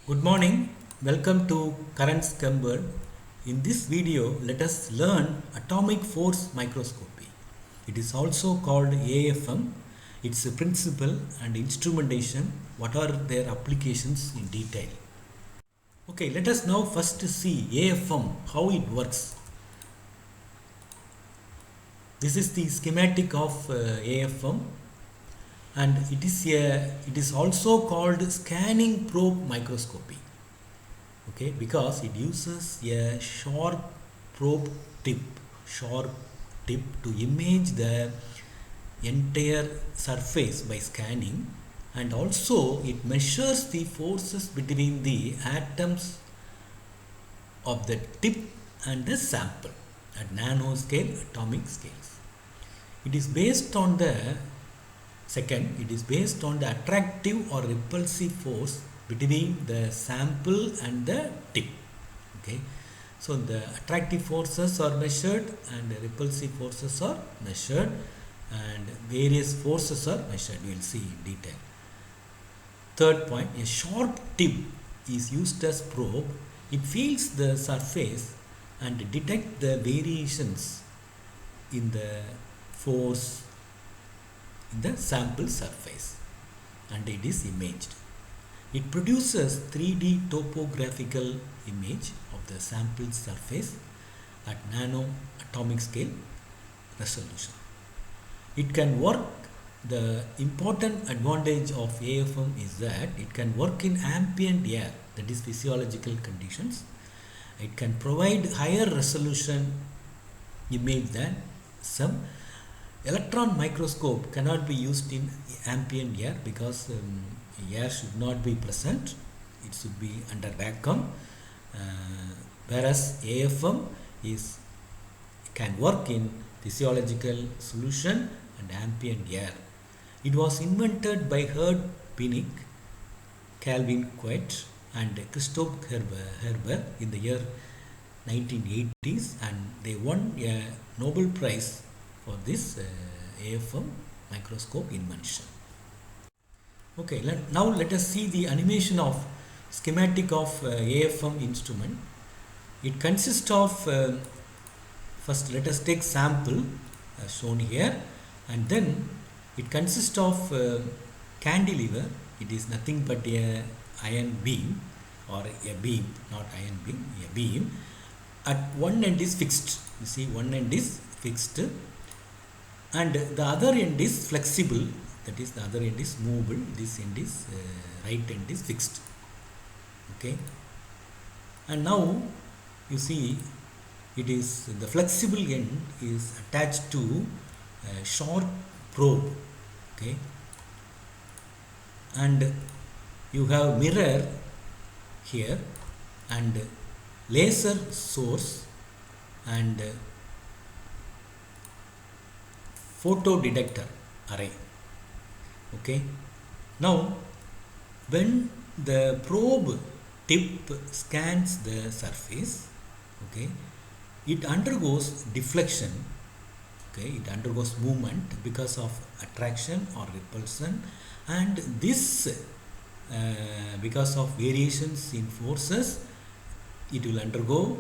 Good morning. Welcome to Current Scumber. In this video, let us learn atomic force microscopy. It is also called AFM. Its principle and instrumentation. What are their applications in detail? Okay, let us now first see AFM, how it works. This is the schematic of AFM, and it is also called scanning probe microscopy. Okay, because it uses a probe tip sharp tip to image the entire surface by scanning, and also it measures the forces between the atoms of the tip and the sample at nanoscale atomic scales. It is based on the attractive or repulsive force between the sample and the tip. Okay, so the attractive forces are measured and the repulsive forces are measured, and various forces are measured. We will see in detail. Third point, a sharp tip is used as probe. It feels the surface and detect the variations in the force in the sample surface, and it is imaged. It produces 3D topographical image of the sample surface at nano atomic scale resolution. It can work. The important advantage of AFM is that it can work in ambient air, that is physiological conditions. It can provide higher resolution image than some. Electron microscope cannot be used in ambient air because air should not be present. It should be under vacuum, whereas AFM is can work in physiological solution and ambient air. It was invented by Herb Pinnick, Calvin Coet, and Christoph Herber in the year 1980s, and they won a Nobel Prize for this AFM microscope invention. Okay, now let us see the animation of schematic of AFM instrument. It consists of first let us take sample as shown here, and then it consists of cantilever. It is nothing but a iron beam, or a beam, not iron beam, a beam. At one end is fixed. You see, one end is fixed, and the other end is flexible, that is the other end is movable. This end is right end is fixed. Okay, and now you see it is the flexible end is attached to a sharp probe. Okay, and you have mirror here, and laser source, and photo detector array. Okay, now when the probe tip scans the surface, okay, it undergoes deflection. Okay, it undergoes movement because of attraction or repulsion, and this because of variations in forces, it will undergo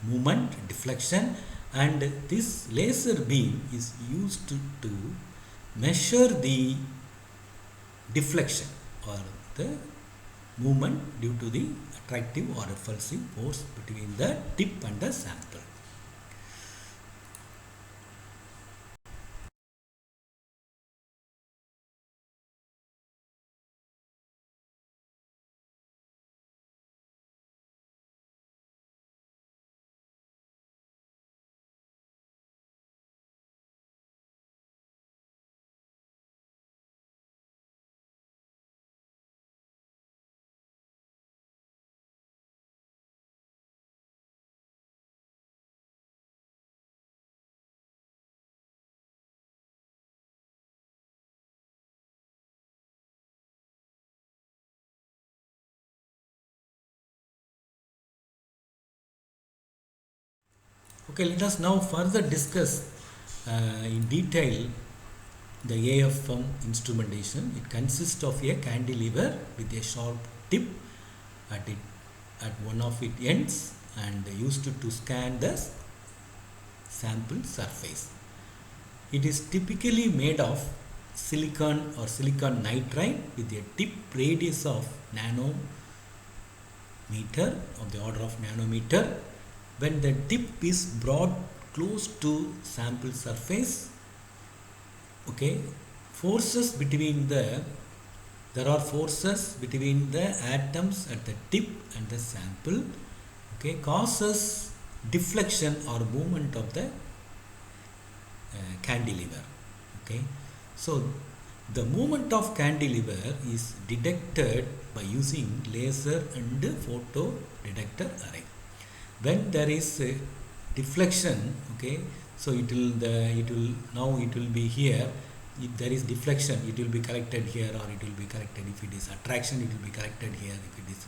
movement, deflection, and this laser beam is used to measure the deflection or the movement due to the attractive or repulsive force between the tip and the sample. Okay, let us now further discuss in detail the AFM instrumentation. It consists of a cantilever with a sharp tip at it at one of its ends and used to scan the sample surface. It is typically made of silicon or silicon nitride with a tip radius of nanometer, of the order of nanometer. When the tip is brought close to sample surface, okay, forces between the there are forces between the atoms at the tip and the sample, okay, causes deflection or movement of the cantilever. Okay, so the movement of cantilever is detected by using laser and photo detector array. When there is a deflection, okay, so it will be here. If there is deflection, it will be corrected here, or it will be corrected. If it is attraction, it will be corrected here. If it is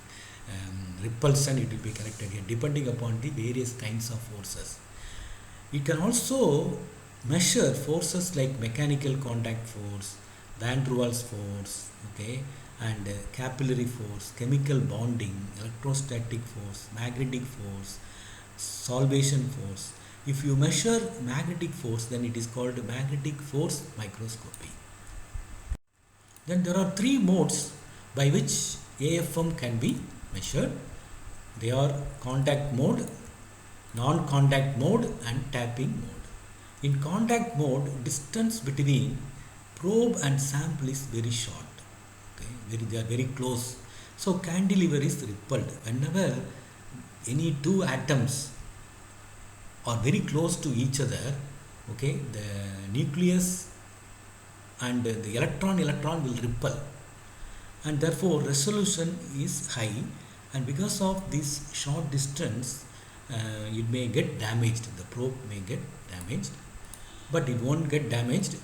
repulsion, it will be corrected here, depending upon the various kinds of forces. It can also measure forces like mechanical contact force, van der Waals force, okay, and capillary force, chemical bonding, electrostatic force, magnetic force, solvation force. If you measure magnetic force, then it is called magnetic force microscopy. Then there are three modes by which AFM can be measured. They are contact mode, non-contact mode, and tapping mode. In contact mode, distance between probe and sample is very short. Okay, they are very close. So cantilever is repelled. Whenever any two atoms are very close to each other, okay, the nucleus and the electron will repel, and therefore resolution is high, and because of this short distance it may get damaged. The probe may get damaged, but it won't get damaged.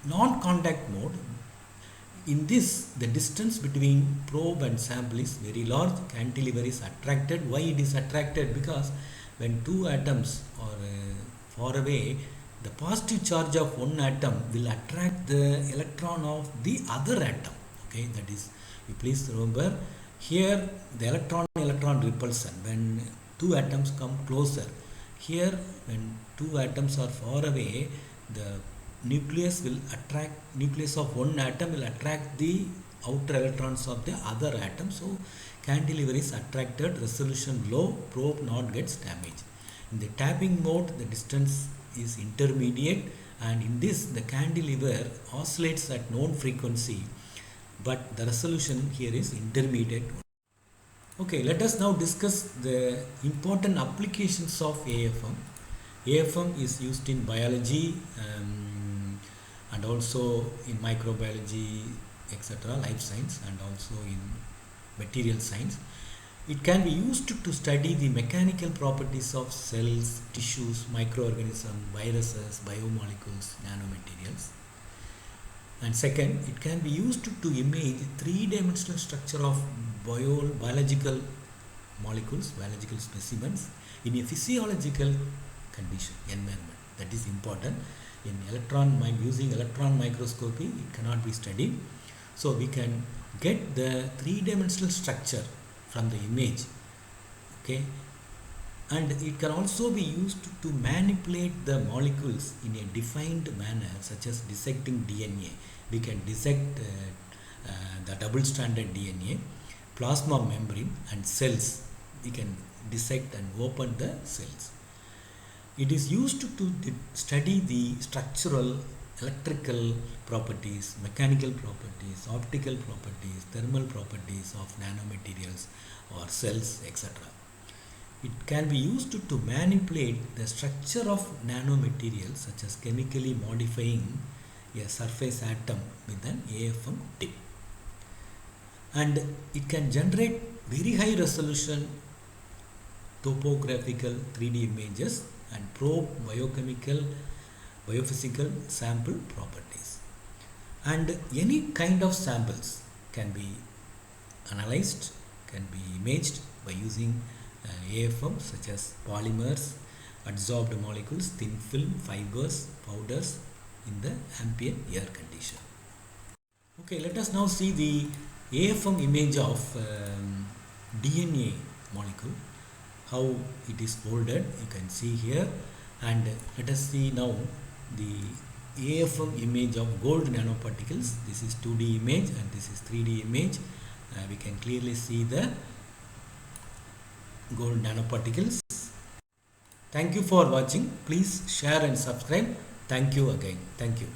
Non-contact mode, in this the distance between probe and sample is very large. Cantilever is attracted. Why it is attracted? Because when two atoms are far away, the positive charge of one atom will attract the electron of the other atom. Okay, that is, you please remember here the electron repulsion. When two atoms come closer, here when two atoms are far away, the nucleus of one atom will attract the outer electrons of the other atom. So cantilever is attracted, resolution low, probe not gets damaged. In the tapping mode, the distance is intermediate, and in this the cantilever oscillates at known frequency, but the resolution here is intermediate. Okay, let us now discuss the important applications of AFM. AFM is used in biology and also in microbiology, etc., life science, and also in material science. It can be used to study the mechanical properties of cells, tissues, microorganisms, viruses, biomolecules, nanomaterials. And second, it can be used to image three-dimensional structure of biological molecules, biological specimens in a physiological condition, environment. That is important. Using electron microscopy, it cannot be studied. So we can get the three-dimensional structure from the image. Okay, and it can also be used to manipulate the molecules in a defined manner, such as dissecting DNA. We can dissect the double-stranded DNA, plasma membrane, and cells. We can dissect and open the cells. It is used to study the structural, electrical properties, mechanical properties, optical properties, thermal properties of nanomaterials or cells, etc. It can be used to manipulate the structure of nanomaterials, such as chemically modifying a surface atom with an AFM tip. And it can generate very high resolution topographical 3D images and probe biophysical sample properties. And any kind of samples can be analyzed, can be imaged by using AFM, such as polymers, adsorbed molecules, thin film, fibers, powders in the ambient air condition. Okay, let us now see the AFM image of DNA molecule, how it is folded, you can see here. And let us see now the AFM image of gold nanoparticles. This is 2D image and this is 3D image. We can clearly see the gold nanoparticles. Thank you for watching. Please share and subscribe. Thank you again. Thank you.